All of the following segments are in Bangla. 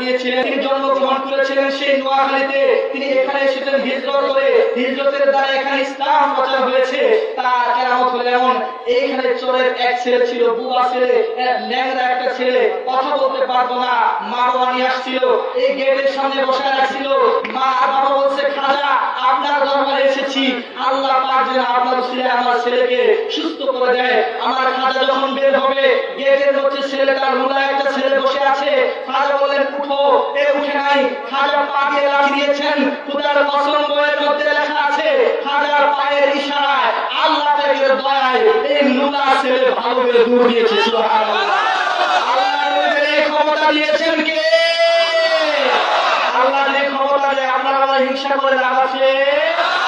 দিয়েছিলেন। তিনি জন্মগ্রহণ করেছিলেন সেই নোয়াখালীতে। তিনি এখানে এসেছেন হিজরত করে। হিজরতের দ্বারা এখানে ইসলাম প্রচার হয়েছে। তার কেরামত হলো এমন, এইখানে চোরের এক ছেলে ছিল, বুবা ছেলে, ল্যাংড়া একটা ছেলে, কথা বলতে পারতো না। মা বাবা নিয়ে আসছিল, এই গেটের সামনে বসে রাখছিল। মা আর বাবা বলছে, খাজা আপনার দরবারে এসেছি, আল্লাহ পাক যেন আপনার ছেলে আমার ছেলেকে সুস্থ করে দেয়। আমার খাজা যখন বের হবে, গেটের মধ্যে ছেলেটার মোলা একটা ছেলে বসে আছে। খাজা বললেন, উঠো। এ উঠে নাই। খাজা পা দিয়ে লাথি দিয়েছেন। খোদার কসম, বইয়ের মধ্যে লেখা আছে, খাজার পায়ের ইশারায় আল্লাহ তাআলার দয়ায় এই মোলা ছেলে ভালো করে দূর দিয়েছে। সুবহানাল্লাহ। আল্লাহ এই ক্ষমতা দিয়েছেন কে? আল্লাহ যে ক্ষমতা দেয়, আপনারা আমরা হিংসা করে লাভ আছে?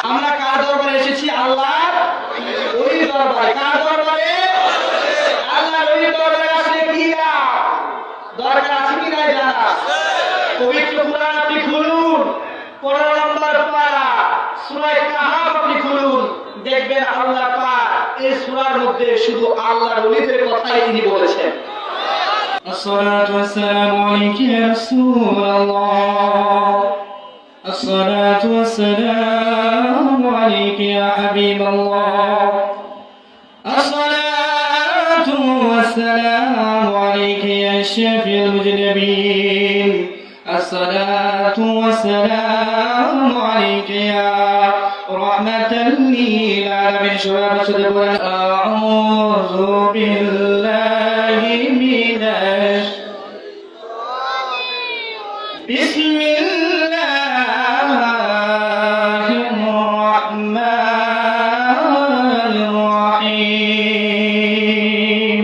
আমরা কার দরবারে এসেছি? আল্লাহর ওই দরবারে। কার দরবারে? আল্লাহর ওই দরবারে আসলে কি লাভ? দরকার আছে কি নাই জানা? পবিত্র কুরআন আপনি খুলুন, 15 নম্বর পারা, সূরা কাহাফ আপনি খুলুন, দেখবেন আল্লাহ পাক এই সূরার মধ্যে শুধু আল্লাহর ওলিদের কথাই তিনি বলেছেন। الصلاة والسلام عليك يا رسول الله. الصلاة والسلام عليك يا حبيب الله. الصلاة والسلام عليك يا شفيع المذنبين. الصلاة والسلام عليك يا رحمة للعالمين. شباب الشدبور أعوذ بالله من بسم الله الرحمن الرحيم.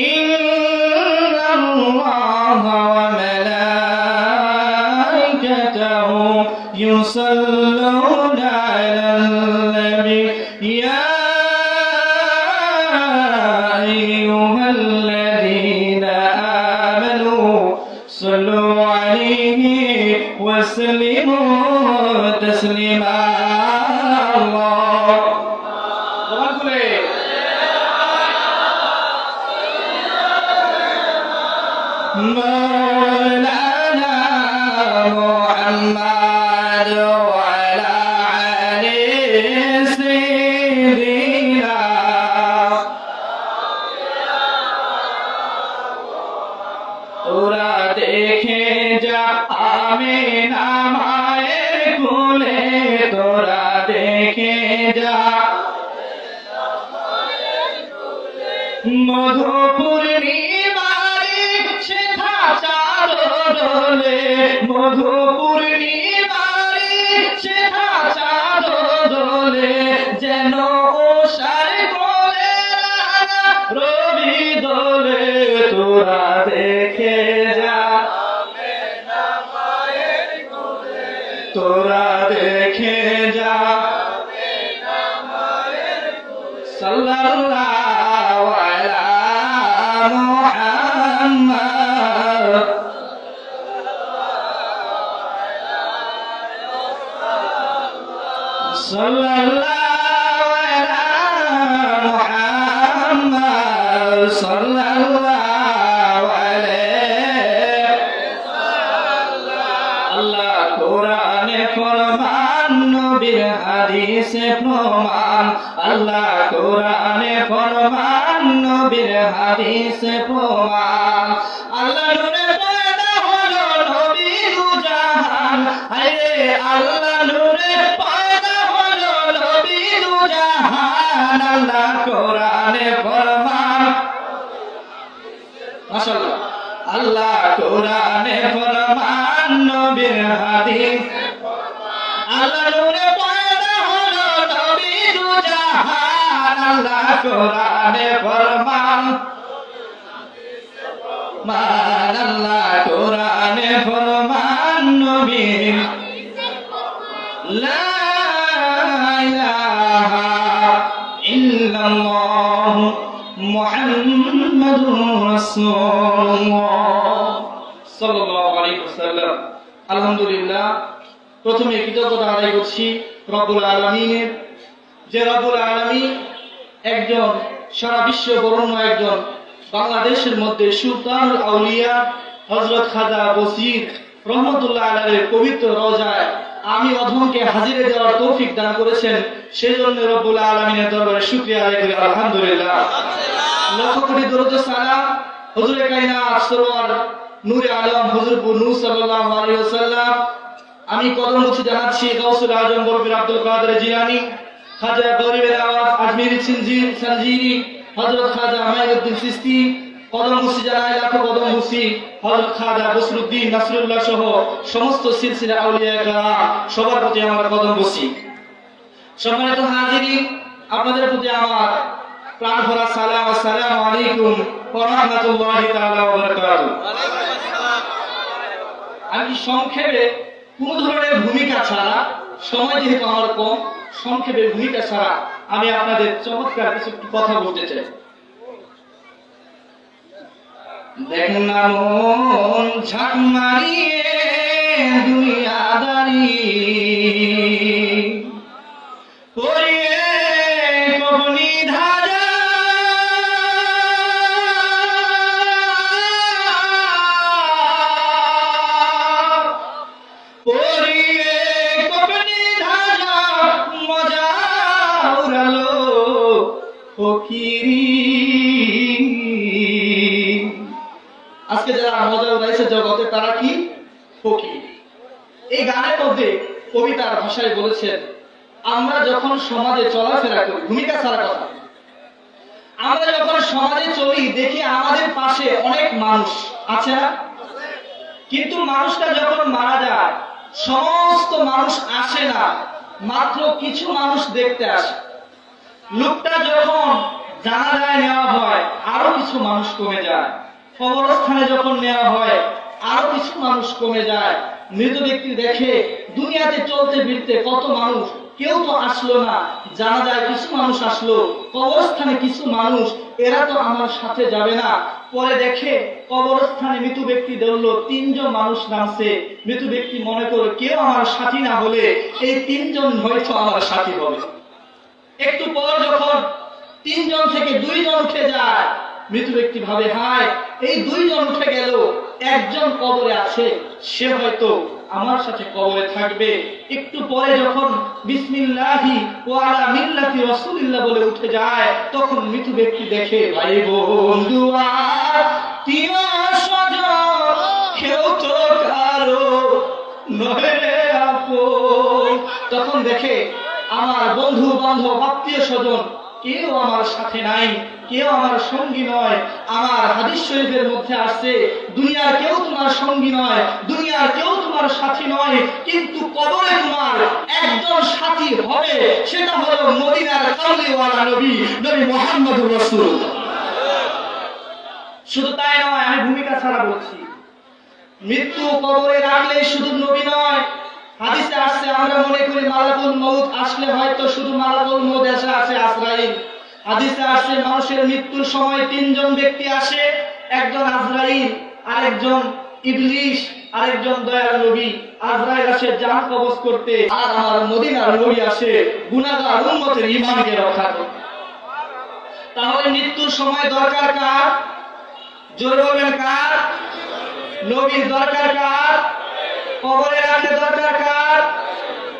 إن الله وملائكته يصلون على النبي يا أيها الذين آمنوا صلوا عليه وسلموا تسليما. الله مولانا محمد وعلى آله سيدنا. তোরা দেখে যা আমিনা মায়ের কোলে, তোরা দেখে যা মধুপূর্ণিমারে সেথা চাঁদ দোলে, মধুপূর্ণিমারে সেথা চাঁদ দোলে, যেন ওষার কোলে রবি দোলে। তোরা দেখে যা, তোরা দেখে যা, সাল্লাল্লাহু আলা মুহাম্মদ। সাল্লাল্লাহু আলা মুহাম্মদ সাল্লাল্লাহু আলাইহি। আল্লাহ কোরআনে ফরমান, নবীর হাদিসে প্রমাণ। আল্লাহ কোরআনে ফরমান, নবীর হাদিসে প্রমাণ। আল্লাহ নূরে পয়দা হলো নবী দুজাহান। আরে আল্লাহ নূরে পয়দা হলো নবী দুজাহান। আল্লাহ কোরআনে ফরমান, মাশাআল্লাহ। আল্লাহ কোরআনে ফরমান, নবীর হাদিস। আল্লাহ নূরে পয়দা হলো নবী দুজাহান। আল্লাহ কোরআনে ফরমান, মান। আল্লাহ কোরআনে ফরমান, নবীর লা ইলাহা ইল্লাল্লাহ মুহাম্মাদুর রাসূলুল্লাহ সাল্লাল্লাহু আলাইহি ওয়াসাল্লাম। আলহামদুলিল্লাহ, প্রথমে কৃতজ্ঞতা আদায় করছি রব্বুল আলামিনের, যে রব্বুল আলামিন একজন সারা বিশ্ব বরণ্য একজন বাংলাদেশের মধ্যে সুলতানুল আউলিয়া হযরত খাজা বসির রহমতুল্লাহ আলাইহির পবিত্র রওজায় আমি অধমকে হাজিরে দেওয়ার তৌফিক দান করেছেন, সেজন্য রব্বুল আলামিনের দরবারে শুকরিয়া আদায় করি আলহামদুলিল্লাহ। লক্ষ কোটি দরুদ ও সালাম হুজুরে কায়নাত সরওয়ার নূরে আলম হুজুর নূর সাল্লাল্লাহু আলাইহি ওয়াসাল্লাম। আমি কদম মুছি জানাচ্ছি গাউসুল আজম বরফির আব্দুল কাদের জিলানী, খাজা গরিবের আওয়াজ আজমিরি সঞ্জিরি, হযরত খাজা মাইনুদ্দিন চিশতি। কদম মুছি জানাই লাখো কদম মুছি হযরত খাজা বসরুদ্দিন নাসরুল্লাহ সহ সমস্ত সিলসিলা আউলিয়া কেরাম, সবার প্রতি আমার কদম মুছি। সম্মানিত হাজিরিন, আপনাদের প্রতি আমার প্রাণ ভরা সালাম। আসসালামু আলাইকুম ওয়া রাহমাতুল্লাহি তাআলা ওয়া বারাকাতুহু। আমি সংক্ষেপে কোন ধরনের ভূমিকা ছাড়া, সময় যেহেতু আমার কম, সংক্ষেপে ভূমিকা ছাড়া আমি আপনাদের চমৎকার কিছু কথা বলতে চাই। দেখ না মন ঝাঁক মারিয়ে দুনিয়াদারি পরিয়ে কবনি ধারা, পরিয়ে কবনি ধারা মজা উড়ালো ফকিরি। আজকে যারা মজা উড়াইছে জগতে তারা কি? ফকির। এই গানের মধ্যে কবিতার ভাষায় বলেছেন, আমরা যখন সমাজে চলাফেরা করি, ভূমিকা ছাড়া কথা, আমরা যখন সমাজে চলি দেখি আমাদের পাশে অনেক মানুষ আছে না? কিন্তু মানুষটা যখন মারা যায় সমস্ত মানুষ আসে না, মাত্র কিছু মানুষ দেখতে আসে। লোকটা যখন জানাজায় নেওয়া হয় আরো কিছু মানুষ কমে যায়, কবরস্থানে যখন নেওয়া হয় আরো কিছু মানুষ কমে যায়। মৃত ব্যক্তি দেখে দুনিয়াতে চলতে ফিরতে কত মানুষ, কেউ তো আসলো না। জানাজায় কিছু মানুষ আসলো, কবরস্থানে কিছু মানুষ, এরা তো আমার সাথে যাবে না। পরে দেখে কবরস্থানে মৃত ব্যক্তি দেখলো 3 জন মানুষ নামছে। মৃত ব্যক্তি মনে করে কেউ আমার সাথী না হলে এই 3 জন হয়তো আমার সাথী হবে। একটু পর যখন 3 জন থেকে 2 জন উঠে যায়, মৃত ব্যক্তি ভাবে হায় এই 2 জন উঠে গেল, একজন কবরে আছে, সে হয়তো আমার সাথে কবরে থাকবে। একটু পরে যখন বিসমিল্লাহি ওয়া আলা মিল্লাতি রাসূলিল্লাহ বলে উঠে যায়, তখন মৃত ব্যক্তি দেখে ভাই বন্ধু আত্মীয় স্বজন কেউ তো কারো নহে রে আপন। তখন দেখে আমার বন্ধু বান্ধব আত্মীয় স্বজন কেউ আমার সাথে নাই, কেউ আমার সঙ্গী নয়। আমার হাদিস শরীফের মধ্যে আসছে, দুনিয়ার কেউ তোমার সঙ্গী নয়, দুনিয়ার কেউ তোমার সাথী নয়, কিন্তু কবরে তোমার একজন সাথী হবে, সেটা হলো মদিনার কামলিওয়ালা নবী, নবী মুহাম্মদুর রাসূলুল্লাহ। শুধু তাই নয়, আমি ভূমিকা ছাড়া বলছি, মৃত্যু কবরে রাখলে শুধু নবী নয়, হাদিসে আসছে আমরা মনে করি মালাকুল মউত আসলে হয়তো শুধু মালাকুল মউত এসে আছে আজরাইল। হাদিসে আসছে মানুষের মৃত্যুর সময় 3 জন ব্যক্তি আসে, একজন আজরাইল, আরেকজন ইবলিস, আরেকজন দয়াল নবী। আজরাইল আসে জান কবজ করতে, আর আমার মদিনার নবী আসে গুনাহগার উম্মতের ঈমানকে রক্ষা করতে। তাহলে মৃত্যুর সময় দরকার কার? জোরে বলবেন কার? নবীর দরকার কার? কবরে রাখতে দরকার কার?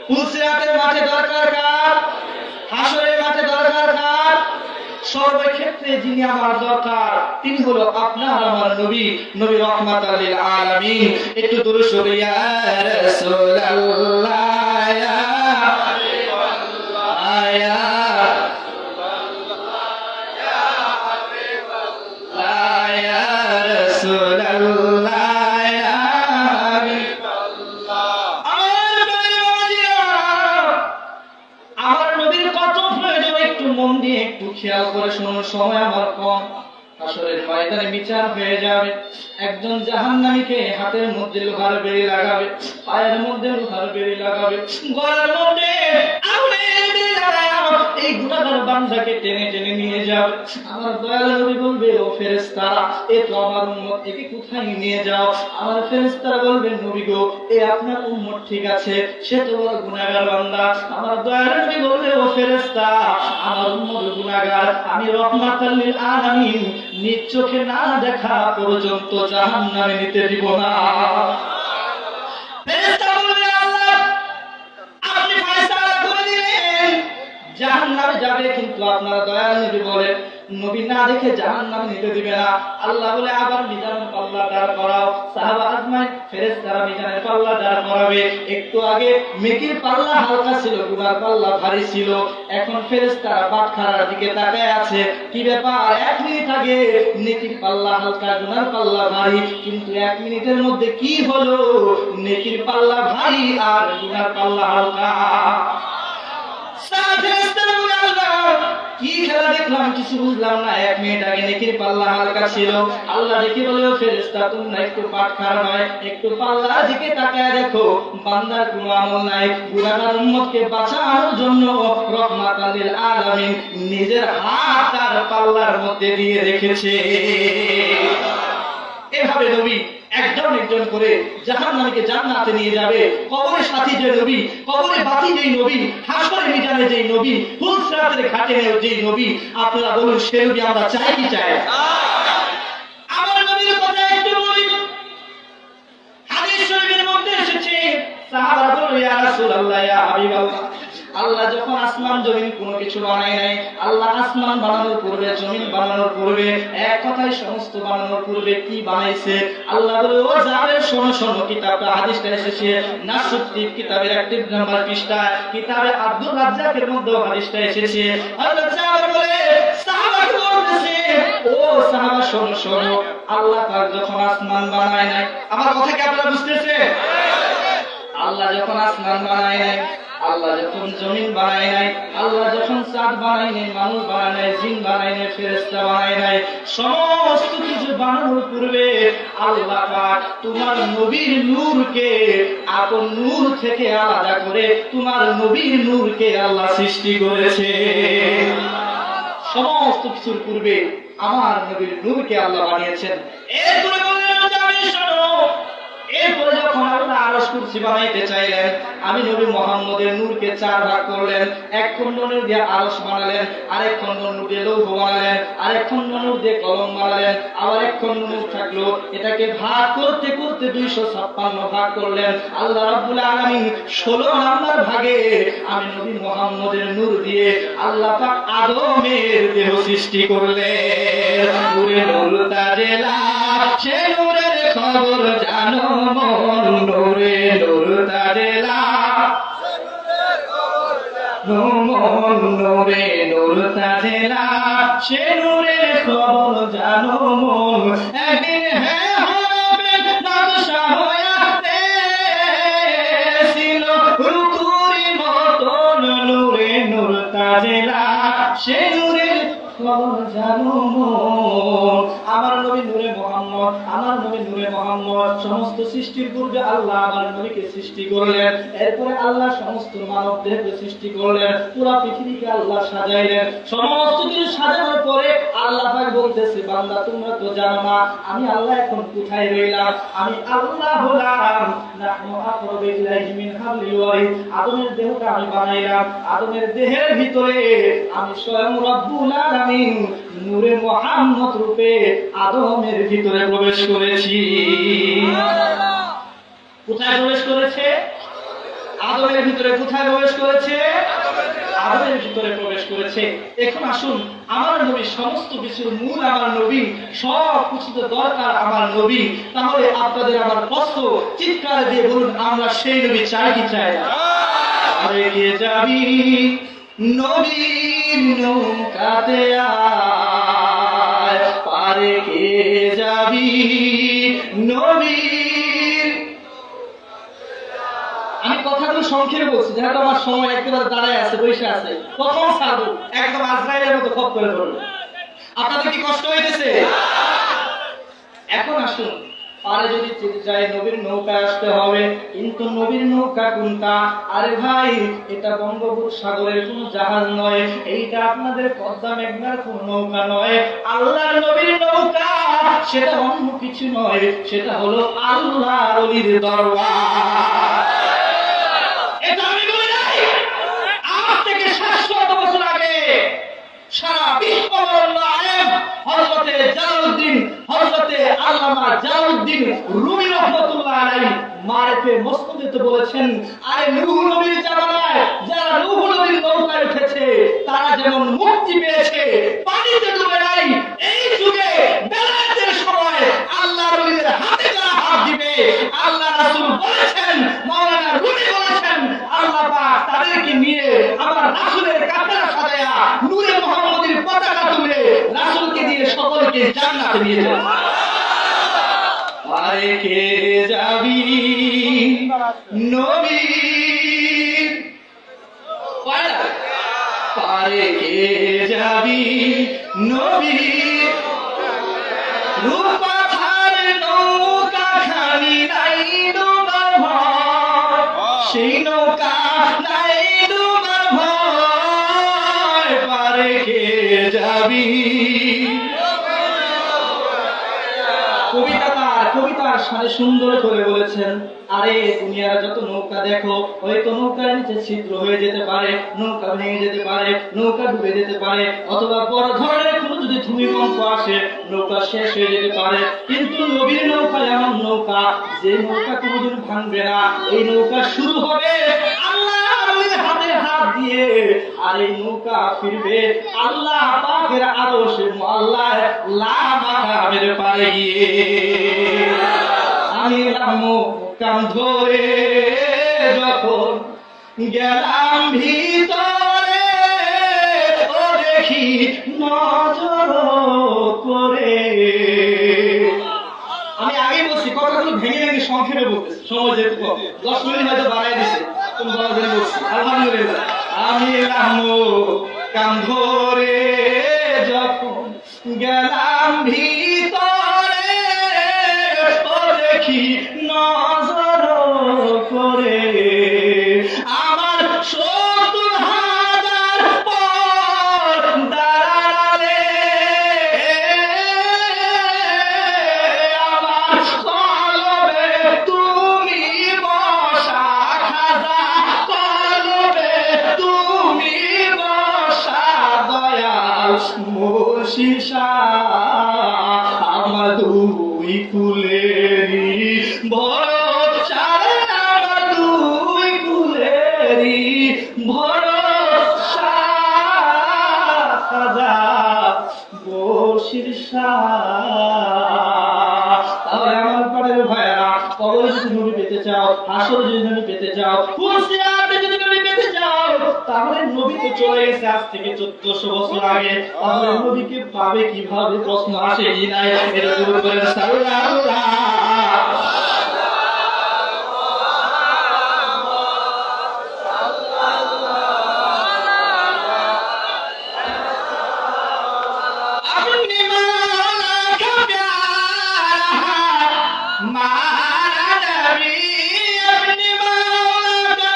ফুলসিরাতের মাঠে দরকার কার? হাসরের মাঠে দরকার কার? সর্বক্ষেত্রে যিনি আমার দরকার তিনি হলো আপনার আমার নবী, নবী রাহমাতাল লিল আলামিন। একটু দরুদ শরীফ ইয়া রাসূলুল্লাহ ইয়া হাবিবাল্লাহ ইয়া রাসূলুল্লাহ ইয়া হাবিবাল্লাহ ইয়া রাসূলুল্লাহ ইয়া হাবিবাল্লাহ। আমার নবীর কত প্রয়োজন একটু মন দিয়ে একটু খেয়াল করে শুনুন, সময় আমার কম। হাসরের ময়দানে বিচার হয়ে যাবে, একজন জাহান্নামীকে হাতের মধ্যে লোহার বেড়ি লাগাবে, পায়ের মধ্যে লোহার বেড়ি লাগাবে, গলার মধ্যে আগুনের বেড়ি লাগাবে, এই গুনাহগার বান্দাকে টেনে টেনে নিয়ে যাও। আমার দয়াল নবী বলবে, ও ফেরেশতারা, এ তো আমার উম্মত, একে কোথায় নিয়ে যাও? আমার ফেরেশতারা বলবেন, নবী গো, এ আপনার উম্মত ঠিক আছে, সে তো বড় গুনাহগার বান্দা। আমার দয়াল নবী বলবে, ও ফেরেশতা, আমার উম্মত গুনাহগার, আমি রহমাতাল লিল আলামিন, নিজ চোখে না দেখা পর্যন্ত জাহান্নামে নিতে দিব না। ফেরেশতা বলবে, আল্লাহ আপনি ফয়সালা করে দিলেন, জাহান্নামে যাবে, কিন্তু আপনার দয়াল নবী বলেন, নবী না দেখে জাহান্নামে নিতে দিবে না। আল্লাহ বলে, আবার মিজানের পাল্লা দাঁড় করাও। সাহাবা আজমাইন, ফেরেশতারা মিজানের পাল্লা দাঁড় করাবে। একটু আগে নেকির পাল্লা হালকা ছিল, গুনার পাল্লা ভারী ছিল। এখন ফেরেশতারা বাটখারার দিকে তাকায় আছে, কি ব্যাপার? 1 মিনিট আগে নেকির পাল্লা হালকা, গুনার পাল্লা ভারী, কিন্তু 1 মিনিটের মধ্যে কি হলো? নেকির পাল্লা ভারী আর গুনার পাল্লা হালকা। কি খেলা দেখলাম, কিছু বুঝলাম না। 1 মিনিট আগে নেকির পাল্লা হালকা ছিল, আল্লাহ দেখে বলে, ফেরেশতা তোমরা একটু পাটখার নয়, একটু পাল্লার দিকে তাকায় দেখো, বান্দার কোনো আমল নাই। গুনাহগার উম্মতকে বাঁচানোর জন্য রহমাতাল লিল আলামিন নিজের হাত তার পাল্লার মধ্যে দিয়ে রেখেছে। এভাবে নবী একজন একজন করে জাহান্নামীকে জান্নাতে নিয়ে যাবে। কবরের সাথী যে নবী, কবরে বাতি যেই নবী, হাসরে মিজানে যেই নবী, ফুলসিরাতের ঘাটে যেই নবী, আপনারা বলুন সে নবী আমরা চাই কি চাই? আমার নবীর কথা একটু বলি। হাদিস শরীফের মধ্যে এসেছে, সাহাবারা বলল, ইয়া রাসূলুল্লাহ, ইয়া হাবিবাল্লাহ, আল্লাহ যখন আসমান জমিন কোনো কিছু বানায় নাই, আল্লাহ আসমান বানানোর পূর্বে, জমিন বানানোর পূর্বে, এক কথায় সমস্ত বানানোর পূর্বে কি বানাইছে? আল্লাহ বলে, ও যাবে শোনো শোনো, কিতাবটা হাদিসটা এসেছে নাসুদ্দিক কিতাবের 1 নম্বর পৃষ্ঠা, কিতাবে আব্দুর রাজ্জাকের মধ্যে হাদিসটা এসেছে। হযরত জাবের বলে, সাহাবাকে বলতেছে, ও সাহাবা শোনো শোনো, আল্লাহ পাক যখন আসমান বানায় নাই, আমার কথা কি আপনারা বুঝতেছেন? আল্লাহ যখন আসমান বানায় নাই, আল্লাহ যখন জমিন বানায় নাই, আল্লাহ যখন চাঁদ বানায় নাই, মানুষ বানায় নাই, জিন বানায় নাই, ফেরেশতা বানায় নাই, সমস্ত কিছু বানানোর পূর্বে আল্লাহ পাক তোমার নবীর নূরকে আপন নূর থেকে আলাদা করে তোমার নবীর নূরকে আল্লাহ সৃষ্টি করেছে। সমস্ত কিছুর পূর্বে আমার নবীর নূরকে আল্লাহ বানিয়েছেন। এরপরে বললেন, আমি শোনো, এরপরে যখন আল্লাহ আরশ কুরসি বানাইতে চাইলেন, আমি নবী মুহাম্মদের নূরকে 4 ভাগ করলেন। 1 খণ্ড নূর দিয়ে আরশ বানালেন, আরেক খণ্ড নূর দিয়ে লৌহ বানালেন, আরেক খণ্ড নূর দিয়ে কলম বানালেন, আবার 1 খণ্ড নূর থাকলো। এটাকে ভাগ করতে করতে 256 ভাগ করলেন। আল্লাহ রাব্বুল আলামিন 16 নাম্বার ভাগে আমি নবী মুহাম্মদের নূর দিয়ে আল্লাহ পাক আদমের দেহ সৃষ্টি করলেন। নূরে নূর তাজেলা, সে নূরের খবর জানো মন, নূরে নূর তাজেলা, মন নূরে নূর তাজেলা, সে নূরের খবর জানো মন। একদিন হ্যাঁ হবে নকশা হয়াতে ছিল রুকুরি মতন, নূরে নূর তাজেলা, সে নূরের খবর জানো মন। আমার নবী নূরে মুহাম্মদ, আমার নবী নূরে মুহাম্মদ। সমস্ত সৃষ্টির পূর্বে আল্লাহ আমার নবীকে সৃষ্টি করলেন, এরপরে আল্লাহ সমস্ত মানব দেহকে সৃষ্টি করলেন, পুরো পৃথিবীকে আল্লাহ সাজাইলেন। সমস্ত কিছু সাজানোর পরে আল্লাহ পাক বলতেছে, বান্দা তোমরা তো জানো না আমি আল্লাহ এখন কোথায় রইলাম। আমি আল্লাহ হলাম নাহনু আকরাবু ইলাইহি মিন হাবলিল ওয়ারিদ। আদমের দেহটা আমি বানাইলাম, আদমের দেহের ভিতরে আমি স্বয়ং রব্বুল আলামিন নূরে মুহাম্মদ রূপে আদমের ভিতরে প্রবেশ করেছি। কোথায় প্রবেশ করেছে? আদমের ভিতরে। কোথায় প্রবেশ করেছে? আদমের ভিতরে প্রবেশ করেছে। এখন আসুন, আমার নবী সমস্ত কিছুর মূল, আমার নবী সব কিছুতে দরকার আমার নবী। তাহলে আপনাদের আমার প্রশ্ন, চিৎকার দিয়ে বলুন, আমরা সেই নবী চাই কি চাই না? আরে কে যাবি নবীর নৌকাতে আয়, পারে কে যাবি নবীর। আমি কথাগুলো সংক্ষেপে বলছি, যেহেতু আমার সময় একেবারে দাঁড়ায় আছে, বসে আছে, কখন ছাড়বো একদম আজরাইলের মতো খপ করে ধরবো। আপনাদের কি কষ্ট হইতেছে? এখন আসুন, পারে যদি যেতে চাই নবীর নৌকায় আসতে হবে, কিন্তু নবীর নৌকা কোনটা? আরে ভাই, এটা বঙ্গোপসাগরের কোন জাহাজ নয়, এইটা আপনাদের পদ্মা মেঘনার কোন নৌকা নয়, আল্লাহর নবীর নৌকা। সেটা অন্য কিছু নয়, সেটা হলো আল্লাহর ওলির দরবার। এটা আমি বলি নাই, আজ থেকে 700 বছর আগে সারা বিশ্ববরণ্য আলেম হযরতে জালালউদ্দিন, হযরতে আল্লামা জালালউদ্দিন রুমি রাহমাতুল্লাহ আলাইহি মারিফে মুসতাদিতে বলেছেন, আরে নূহ নবীর জামানায় যারা নূহ নবীর নৌকায় উঠেছে তারা যেমন মুক্তি পেয়েছে, পানিতে ডুবে নাই, এই যুগে বেলায়েতের সময় আল্লাহর ওলিদের হাতে যারা হাত দিবে, আল্লাহ রাসূল বলেছেন, মাওলানা রুমি বলেছেন, আল্লাহ পাক তাদেরকে নিয়ে আমার রাসূলের কাফেলা সাজায়া নূরে মুহাম্মদের পতাকা তুলে রাসূলকে দিয়ে সকলকে জান্নাতে নিয়ে যাবে। পারে কে যাবি নবীর, পারে কে যাবি নবীর রূপথার নৌকা খানি নাই ডুবার ভয়, সেই নৌকা নাই ডুবার ভয়, পারে কে যাবি। কবিতার সাথে সুন্দর করে বলেছেন, আরে দুনিয়ার যত নৌকা দেখো, হয়তো নৌকার নিচে ছিদ্র হয়ে যেতে পারে, নৌকা ভেঙে যেতে পারে, নৌকা ডুবে যেতে পারে, অথবা বড় ধরনের কোনো যদি ভূমিকম্প আসে নৌকা শেষ হয়ে যেতে পারে, কিন্তু নবীর নৌকা এমন নৌকা যে নৌকা কোনোদিন ভাঙবে না। এই নৌকা শুরু হবে আল্লাহর হাতে হাত দিয়ে, আর এই নৌকা ফিরবে আল্লাহ পাকের আরশে মুআল্লায় লা মাকামের পারে গিয়ে। আমি নামো কাম ধরে যখন গেলাম ভিতরে, ও দেখি নজর করে। আমি আগেই বলছি কথাগুলো ভেঙে ভেঙে সংক্ষেপে বলতেছি, সময় যেহেতু 10 মিনিট হয়তো বাড়াই দিছে, তুমি বলা ধরে বলছি আলহামদুলিল্লাহ। আমি নামো কাম ধরে যখন গেলাম ভিতরে, ও দেখি নজর করে, আমার 70,000 পর দাঁড়ালে আমার কলবে তুমি বসা খাজা, কলবে তুমি বসা দয়াল মুর্শিদ শাহ, আমার দুই কুলেরি ভরসা, আমার দুই কুলেরি ভরসা খাজা মুর্শিদ শাহ। তাহলে আমার পাড়ের ভাইয়া, কবরে যদি নবী পেতে চাও, হাসরে যদি নবী পেতে চাও, হুঁশিয়ারে যদি নবী পেতে চাও, তাহলে নবী তো চলে গেছে আজ থেকে 1400 বছর আগে, তাহলে নবীকে পাবে কিভাবে? প্রশ্ন আসে কি নাই? এটা দূর করে সাল্লাল্লাহ। अपनी मौला का प्यारा मारा नबी, अपनी मौला का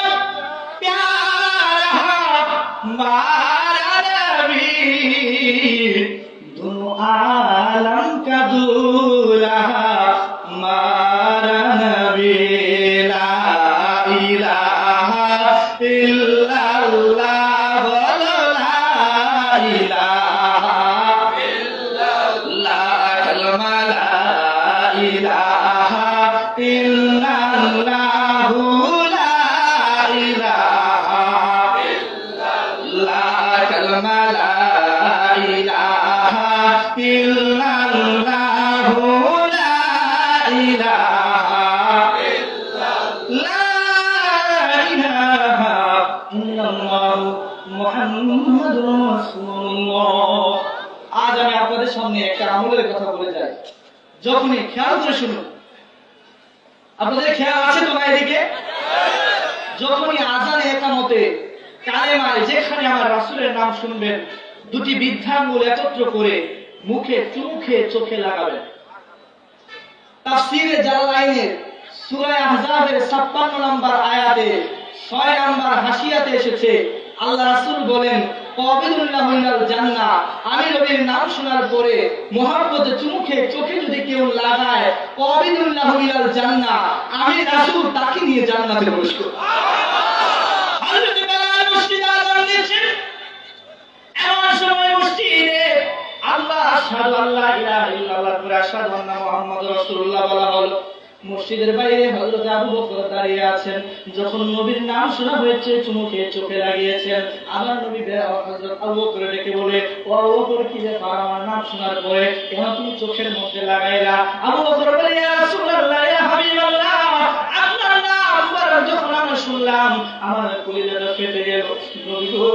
प्यारा मारा नबी, दोनों आलम का दूल्हा मारा नबी, ला इलाहा इल्लल्लाह, बोलो ला इलाहा ला कलमा ला इलाहा इल्लल्लाहु ला इलाहा ला कलमा ला इलाहा इल्लल्लाहु ला इलाहा ला इलाहा इल्लल्लाह मुहम्मदुर রাসূলুল্লাহ। আজ আমি আপনাদের সামনে একটা আমলের কথা বলে যাই, যখনই খেয়াল করে শুনুন। আপনাদের খেয়াল আছে তো না এদিকে? যখনই আজানে একামতে কালেমায় যেখানে আমার রাসূলের নাম শুনবেন, দুটি বৃদ্ধাঙ্গুল একত্র করে মুখে চুমু খেয়ে চোখে লাগাবেন। তাফসীরে জালালাইনের সূরা আহজাবের 56 নম্বর আয়াতে 6 নম্বর হাসিয়াতে এসেছে, আল্লাহ রাসূল বলেন, ক্বাবিলুল্লাহু মিনাল জান্নাহ, আমি নবীর নাম শোনার পরে মুহাব্বতে চুমুকে চোখে যদি কেউ লাগায়, ক্বাবিলুল্লাহু মিনাল জান্নাহ, আমি রাসূল তাকে নিয়ে জান্নাতে প্রবেশ করব। হযরত বেলাল মসজিদে আযান দিয়েছেন, এমন সময় মসজিদে আল্লাহ আশহাদু আল্লা ইলাহা ইল্লাল্লাহ ওয়া আশহাদু আন্না মুহাম্মাদুর রাসূলুল্লাহ বলা হলো। মসজিদের বাইরে হযরত আবু বকর দাঁড়িয়ে আছেন। যখন নবীর নাম শোনা হয়েছে চুমুকে চোখে লাগিয়েছেন। আমার নবী হযরত আবু বকর ডেকে বলে, ও আবু বকর, কি ব্যাপার, আমার নাম শোনার পরে কেন তুমি চোখের মধ্যে লাগাইলা? আবু বকর বলে, ইয়া রাসূলুল্লাহ, ইয়া হাবিবাল্লাহ, আপনার নাম যখন আমি শুনলাম আমার কলিজাটা ফেটে গেল। নবী গো,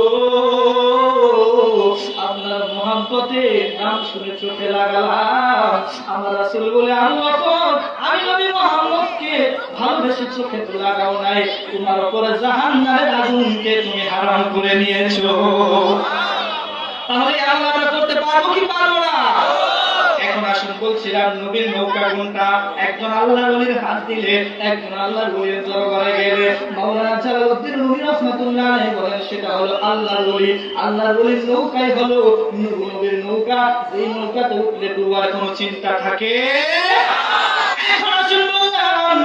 আপনার মুহাব্বতে নাম শুনে চোখে লাগালাম। আমার রাসূল বলে, আবু বকর, আমি নবী মুহাম্মদকে ভালোবেসে চোখে তো লাগাও নাই, তোমার উপরে জাহান্নামের আগুনকে তুমি হারাম করে নিয়েছো। তাহলে আল্লাহ আমরা করতে পারবো কি পারবো না? এখন আসুন, বলছিলাম নবীর নৌকা কোনটা? একজন আল্লাহর ওলির হাত দিলে, একজন আল্লাহর ওলির দরবারে গেলে, মাওলানা জালালউদ্দিন রুমি রাহমাতুল্লাহ আলাইহি বলেন সেটা হলো আল্লাহর ওলি। আল্লাহর ওলির নৌকাই হলো নবীর নৌকা, এই নৌকাতে উঠলে ডুবার কোনো চিন্তা থাকে। এখন আসুন বললাম,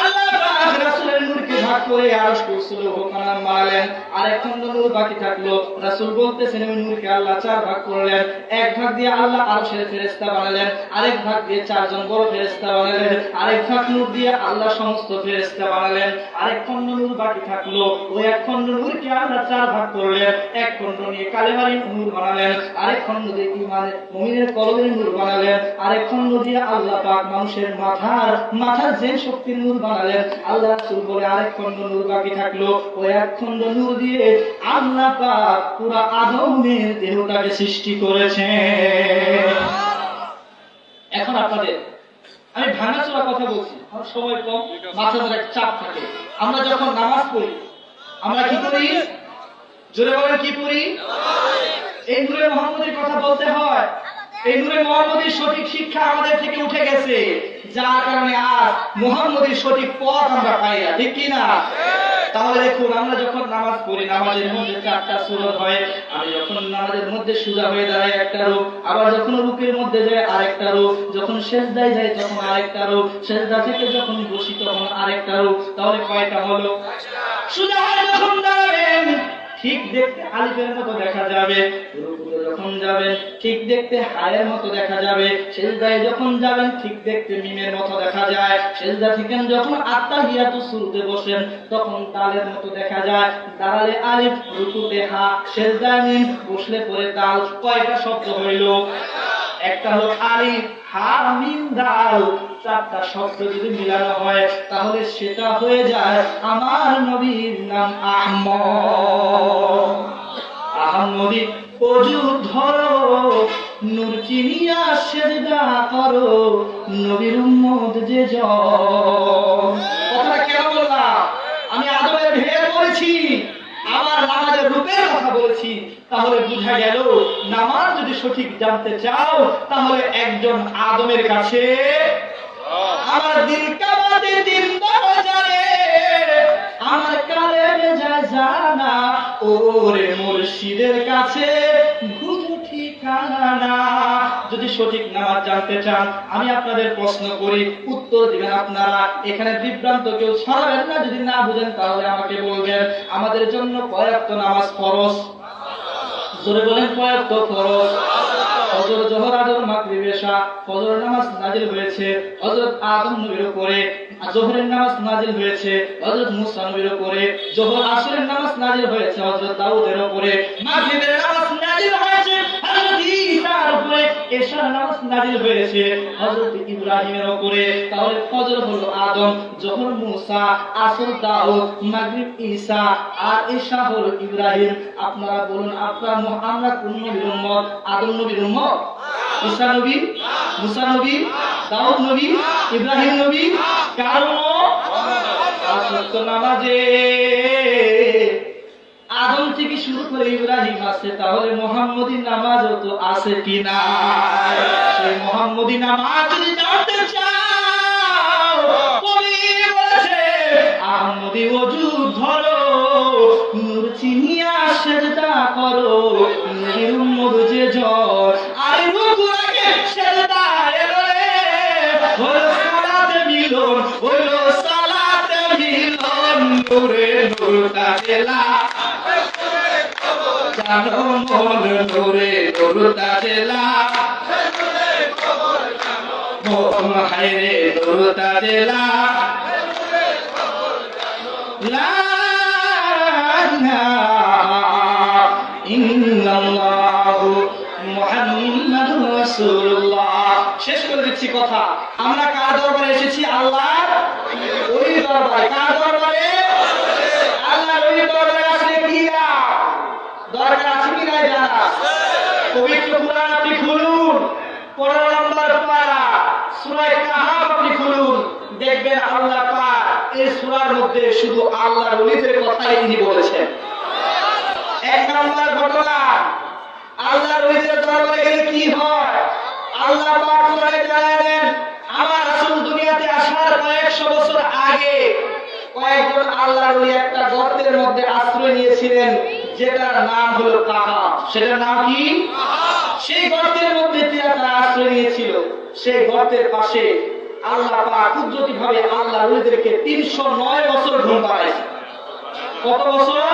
আল্লাহ পাক রাসূলের নূরকে ভাগ করে আরশ কুরসির হুকমান মারলেন, আর এক খণ্ড নূর বাকি থাকলো। রাসূল বলতেছেন ওই নূরকে আল্লাহ 4 ভাগ করলেন। এক ভাগ দিয়ে আল্লাহ আরশের ফেরেশতা বানালেন, আরেক ভাগ দিয়ে 4 জন বড় ফেরেশতা বানালেন, আরেক ভাগ নূর দিয়ে আল্লাহ সমস্ত ফেরেশতা বানালেন। আরেক খণ্ড নূর বাকি থাকলো, ওই এক খণ্ড নূরকে আল্লাহ 4 ভাগ করলেন। এক খণ্ড নিয়ে কালেমার নূর বানালেন, আরেক খণ্ড দিয়ে ঈমানের মুমিনের কলবের নূর বানালেন, আরেক খণ্ড দিয়ে আল্লাহ পাক মানুষের মাথার যে শক্তির নূর বানালেন। আল্লাহ রাসূল বলে আরেক খণ্ড নূর বাকি থাকলো, ওই এক খণ্ড নূর দিয়ে আল্লাহ পাক পুরো আদমের দেহটাকে সৃষ্টি করেছেন। এখন আপনাদের আমি ভাঙাচোরা কথা বলছি, আমার সময় কম, মাথার একটা চাপ থাকে। আমরা যখন নামাজ পড়ি আমরা কি করি? জোরে বলেন, কি পড়ি? এই নূরে মুহাম্মদের কথা বলতে হয়। এই নূরে মুহাম্মদের সঠিক শিক্ষা আমাদের থেকে উঠে গেছে, যার কারণে আজ মুহাম্মদের সঠিক পথ আমরা পাই না, ঠিক কি না? তাহলে দেখুন, আমরা যখন নামাজ পড়ি নামাজের মধ্যে 4টা সূরত হয়। আমি যখন নামাজের মধ্যে সোজা হয়ে দাঁড়াই একটা রূপ, আবার যখন রুকুর মধ্যে যাই আরেকটা রূপ, যখন সিজদায় যাই তখন আরেকটা রূপ, সিজদা থেকে যখন বসি তখন আরেকটা রূপ। তাহলে কয়টা হলো? সোজা হয়ে যখন দাঁড়াবেন ঠিক দেখতে আলিফের মতো দেখা যাবে, রুকুতে যখন যাবেন ঠিক দেখতে হায়ের মতো দেখা যাবে, সিজদায় যখন যাবেন ঠিক দেখতে মিমের মতো দেখা যায়, সিজদা থেকে যখন আত্তাহিয়াতু শুরুতে বসেন তখন তালের মতো দেখা যায়। দাঁড়ালে আলিফ, রুকুতে হা, সিজদায় মিম, বসলে পরে তাল। কয়টা শব্দ হইল? একটা হলো আলিফ, হা, মিম, দাল। 4টা শব্দ যদি মিলানো হয় তাহলে সেটা হয়ে যায় আমার নবীর নাম আহমদ। আহমদি ওযু ধরো, নূর চিনিয়া সিজদা করো, নবীর উম্মত যে জন। কথাটা কেন বললাম? আমি আদমের ভেদ করেছি, আমার নামাজের রূপের কথা বলেছি। তাহলে বুঝা গেল নামাজ যদি সঠিক জানতে চাও তাহলে একজন আদমের কাছে আমার দিল কাবাতে দিন দরজারে, আমার কালেমে যায় জানা, ওরে মুর্শিদের কাছে বুঝো ঠিকানা। যদি সঠিক নামাজ জানতে চান, আমি আপনাদের প্রশ্ন করি, উত্তর দিবেন আপনারা। এখানে বিভ্রান্ত কেউ ছড়াবেন না। যদি না বুঝেন তাহলে আমাকে বলবেন। আমাদের জন্য কয় ওয়াক্ত নামাজ ফরজ? জোরে বলেন, কয় ওয়াক্ত ফরজ? ফজর, যোহর, আসর, মাগরিব, ইশা। ফজর নামাজ নাজিল হয়েছে হযরত আদম নবীর উপরে, যোহরের নামাজ নাজিল হয়েছে হযরত মুসা নবীর উপরে, যোহর আসরের নামাজ নাজিল হয়েছে হযরত দাউদের উপরে, মাগরিবের নামাজ নাজিল হয়েছে হযরত ঈসার উপরে, ইশার নামাজ নাজিল হয়েছে হযরত ইব্রাহিমের উপরে। তাহলে ফজর হলো আদম, যোহর মুসা, আসর দাউদ, মাগরিব ঈসা, আর ইশা হলো ইব্রাহিম। আপনারা বলুন, আমরা কোন নবীর উম্মত? আদম নবীর উম্মত, ঈসা নবী, মুসা নবী, দাউদ নবী, ইব্রাহিম নবী। কারণ আসর নামাজে আদম থেকে শুরু করে ইব্রাহিম আছে, তাহলে মুহাম্মদী নামাজও তো আছে কিনা? সেই মুহাম্মদী নামাজ যদি জানতে চান জেলা জানো মন নূরে নূর তাজেলা মন হায়রে নূর তাজেলা লা ইলাহা ইল্লাল্লাহু মুহাম্মাদুর রাসূলুল্লাহ। শেষ করে দিচ্ছি কথা, আমরা কার দরবারে এসেছি? আল্লাহর ওলির দরবারে। কার দরবারে? আল্লাহর ওলির দরবারে আসলে কি না দরকার আছে কি নাই জানা? পবিত্র কুরআন আপনি খুলুন, 15 নম্বর পারা সূরা কাহাফ আপনি খুলুন, দেখবেন আল্লাহ পাক এই সূরার মধ্যে শুধু আল্লাহর ওলিদের কথাই তিনি বলেছেন। এক নম্বর ঘটনা, আল্লাহর ওলিদের দরবারে গেলে কি হয়? আল্লাহ পাক কোরআনে জানালেন, আমার রাসূল দুনিয়াতে আসার কয়েকশো বছর আগে কয়েকজন আল্লাহর ওলি একটা গর্তের মধ্যে আশ্রয় নিয়েছিলেন, যেটার নাম হলো কাহাফ। সেটার নাম কি? সেই গর্তের মধ্যে তারা আশ্রয় নিয়েছিল। সেই গর্তের পাশে আল্লাহ পাক কুদরতিভাবে আল্লাহর ওলিদেরকে 309 বছর ঘুম পাড়াইছে। কত বছর?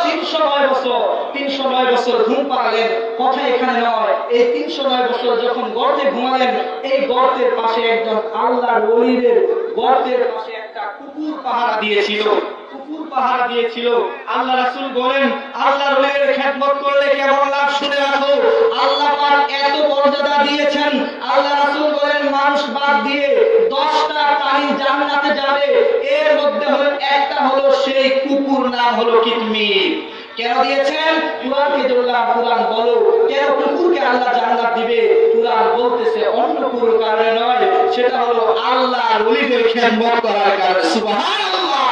309 বছর। 309 বছর ঘুম পাড়ালেন। কথা এখানে নয়, এই 309 বছর যখন গর্তে ঘুমালেন, এই গর্তের পাশে একজন আল্লাহর ওলিদের গর্তের পাশে একটা কুকুর পাহারা দিয়েছিল। কুকুর পাহারা দিয়েছিল। আল্লাহ রাসূল বলেন, আল্লাহর ওলিদের খেদমত করলে কেমন লাভ শুনে রাখো। আল্লাহ পাক এত মর্যাদা দিয়েছেন। আল্লাহ রাসূল বলেন, মানুষ বাদ দিয়ে 10টা প্রাণী জান্নাতে যাবে, এর মধ্যে হলো একটা হলো সেই কুকুর, নাম হলো কিতমির। কেন দিয়েছেন? কুরআনকে ধরলাম, কুরআন বলো কেন কুকুরকে আল্লাহ জান্নাত দিবে? কুরআন বলতেছে অন্য কোনো কারণে নয়, সেটা হলো আল্লাহর ওলিদের খেদমত করার কারণে। সুবহানাল্লাহ।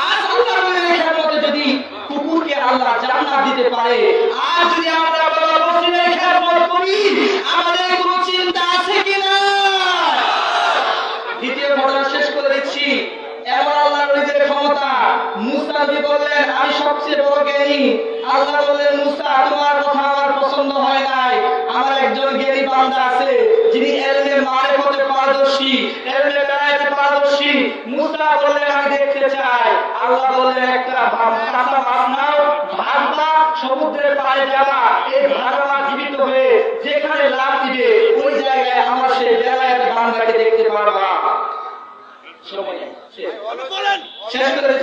আজ আল্লাহর ওলিদের খেদমতে যদি কুকুরকে আল্লাহ জান্নাত দিতে পারে, আর যদি আমরা বাবা মুসলিমের খেদমত করি, আমাদের কোনো চিন্তা আছে কিনা? দ্বিতীয় ঘটনা শেষ করে দিচ্ছি। এমন আল্লাহর ওলিদের ক্ষমতা, মুসা নবী বললেন, আমি সবচেয়ে বড় জ্ঞানী। আল্লাহ বললেন, মুসা তোমার কথা আমার পছন্দ হয় নাই, আমার একজন জ্ঞানী বান্দা আছে যিনি ইলমে মারিফতে পারদর্শী, ইলমে বেলায়েতে পারদর্শী। মুসা বললেন, আমি দেখতে চাই। আল্লাহ বললেন, একটা কাঁচা মাছ নাও, ভাজবা, সমুদ্রের পাড়ে যাবা, এই ভাজা জীবিত হয়ে যেখানে লাফ দিবে ওই জায়গায় আমার সেই বেলায়েতে বান্দাকে দেখতে পারবা। সময় শেষ করে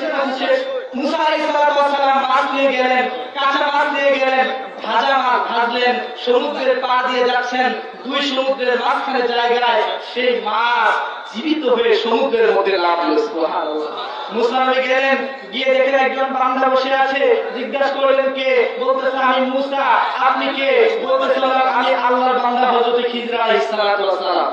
শেষ। মুসা আলাইহিস সালাম মাছ নিয়ে গেলেন, কাঁচা মাছ নিয়ে গেলেন, ভাজা মাছ ভাজলেন, সমুদ্রের পার দিয়ে যাচ্ছেন, দুই সমুদ্রের মাঝখানে জায়গায় সেই মাছ জীবিত হয়ে সমুদ্রের মধ্যে লাফলো। সুবহানাল্লাহ। মুসা নবী গেলেন, গিয়ে দেখেন একজন বান্দা বসে আছে। জিজ্ঞাসা করলেন, কে? বলতেছে, আমি মুসা। আপনি কে? বলতেছে, আমি আল্লাহর বান্দা হযরত খিজর আলাইহিস সালাম।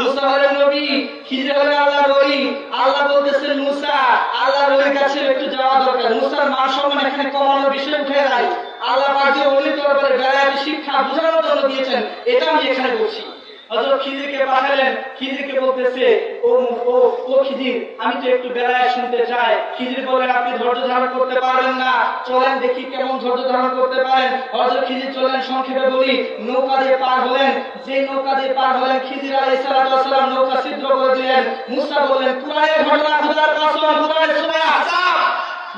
মুসা হলেন নবী, খিজর হলেন আল্লাহর ওলি। আল্লাহ বলতেছেন, মুসা আল্লাহর ওলির কাছে একটু যাওয়া দরকার। মুসার মান সম্মান এখানে কমানোর বিষয় উঠে যায়। আল্লাহ পাক যে ওলির দরবারে বেলায়েতি শিক্ষা বোঝানোর জন্য দিয়েছেন, এটা আমি এখানে বলছি। হযরত খিজরকে পাঠালেন। খিজরকে বলতেছে, ও ও ও খিজর, আমি তো একটু বেলায়েত শুনতে চাই। খিজর বলেন, আপনি ধৈর্য ধারণ করতে পারবেন না, চলেন দেখি কেমন ধৈর্য ধারণ করতে পারেন। হযরত খিজর চলেন, সংক্ষেপে বলি, নৌকা দিয়ে পার হলেন। যে নৌকা দিয়ে পার হলেন, খিজর আলাইহিস সালাম নৌকা ছিদ্র করে দিলেন। মুসা বললেন, কুরআনের ঘটনা, খোদার কসম, কুরআনের সূরা আহজাব।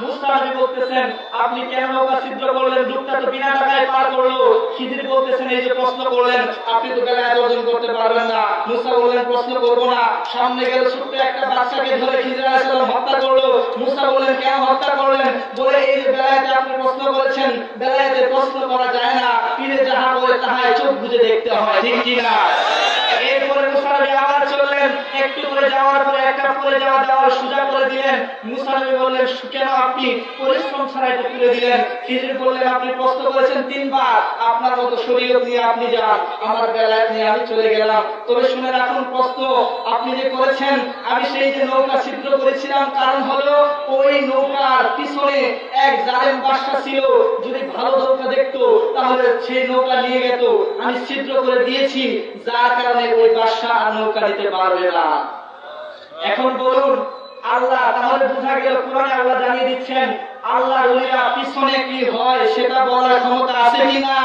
মুসা নবী বলতেছেন, আপনি কেন নৌকা ছিদ্র করলেন? লোকটা তো বিনা টাকায় পার করলো। খিজর বলতেছেন, এই যে প্রশ্ন করলেন, আপনি তো বেলায়েত অর্জন করতে পারবেন না। মুসা বললেন, প্রশ্ন করবো না। সামনে গেল, ছোট্ট একটা বাচ্চাকে ধরে খিজর আলাইহিস সালাম হত্যা করলো। মুসা বললেন, কেন হত্যা করলেন? বলে, এই যে বেলায়েতে আপনি প্রশ্ন করেছেন, বেলায়েতে প্রশ্ন করা যায় না, পীরে যাহা বলে তাহাই চোখ বুজে দেখতে হয়, ঠিক কিনা? এরপরে মুসা নবী আবার চললেন, একটু করে যাওয়ার পরে একটা পরে যাওয়ার সুজা করে দিলেন। মুসা নবী বললেন, কেন আপনি পরিশ্রম ছাড়া এটা তুলে দিলেন? খিজর বললেন, আপনি প্রশ্ন করেছেন 3 বার, আপনার মতো শরীয়ত নিয়ে আপনি যান, আমার বেলায়েত নিয়ে আমি চলে গেলাম। তবে শুনে রাখুন, প্রশ্ন আপনি যে করেছেন, আমি সেই যে নৌকা ছিদ্র করেছিলাম, কারণ হলো ওই নৌকার পিছনে এক জালেম বাদশা ছিল। যদি ভালো নৌকা দেখতো তাহলে সেই নৌকা নিয়ে যেত। আমি ছিদ্র করে দিয়েছি, যার কারণে ওই বাদশা আর নৌকা নিতে পারবে না। এখন বলুন, আল্লাহ তাহলে বোঝা গেল, কোরআনে আল্লাহ জানিয়ে দিচ্ছেন আল্লাহর ওলিরা পিছনে কি হয় সেটা বলার ক্ষমতা আছে কিনা?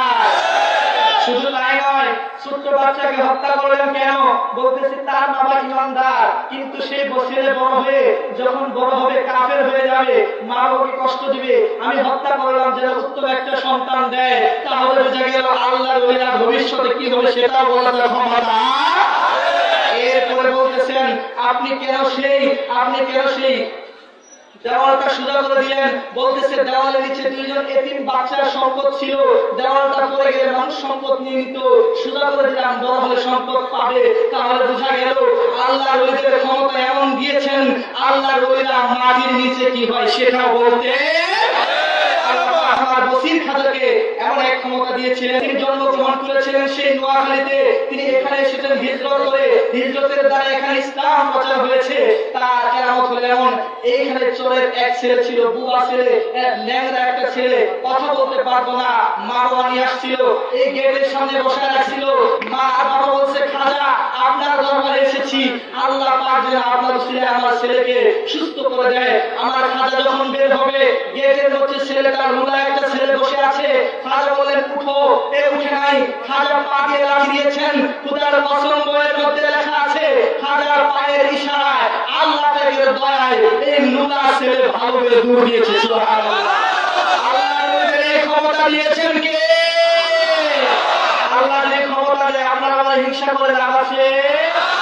শুধু তাই নয়, ছোট্ট বাচ্চাকে হত্যা করলেন কেন? বলতেছে তার বাবা ইমানদার, কিন্তু সেই ছেলে বড় হয়ে যখন বড় হবে কাফের হয়ে যাবে, মা বাবাকে কষ্ট দিবে, আমি হত্যা করলাম, যেন উত্তম একটা সন্তান দেয়, তাহলে বোঝা গেল আল্লাহর ওলিরা ভবিষ্যতে কি হবে সেটা বলার ক্ষমতা। এরপরে বলতেছেন আপনি কেন সেই দেওয়ালটা সোজা করে দিলেন। বলতেছে দেওয়ালের নিচে দুইজন এতিম বাচ্চার সম্পদ ছিল, দেওয়ালটা পড়ে গেলে মানুষ সম্পদ নিয়ে নিত, সোজা করে দিলাম, বড় হলে সম্পদ পাবে। তাহলে বোঝা গেল আল্লাহর ওলিদের ক্ষমতা এমন দিয়েছেন, আল্লাহর ওলিরা মাটির নিচে কি হয় সেটাও বলতে। আমার বসির খাজাকে এমন এক ক্ষমতা দিয়েছিলেন, তিনি জন্মগ্রহণ করেছিলেন সেই নোয়াখালীতে, তিনি এখানে এসেছেন হিজরত করে, হিজরতের দ্বারা এখানে ইসলাম প্রচার হয়েছে। তার কেরামত হলো এমন, এইখানে চোরের এক ছেলে ছিল, বুবা ছেলে, ল্যাংড়া একটা ছেলে, কথা বলতে পারতো না, মা বাবা নিয়ে আসছিল, এই গেটের সামনে বসে রাখছিল। মা আর বাবা বলছে খাজা আপনার দরবারে এসেছি, আল্লাহ পাক যেন আপনার ছেলে আমার ছেলেকে সুস্থ করে দেয়। আমার খাজা যখন বের হবে, গেটের মধ্যে ছেলেটার লুলা একটা ছেলে বসে আছে, খাজা বলেন উঠো, এ উঠে নাই। খাজা পা দিয়ে লাথি দিয়েছেন, খোদার কসম বইয়ের মধ্যে লেখা আছে, খাজার পায়ের ইশারায় আল্লাহ পাকের দয়ায় এই লুলা ছেলে ভালোভাবে দূর দিয়েছে। সুবহানাল্লাহ। আল্লাহর এই ক্ষমতা দিয়েছেন কে? আল্লাহর এই ক্ষমতা দেয়, আপনারা হিংসা করে লাগাচ্ছে।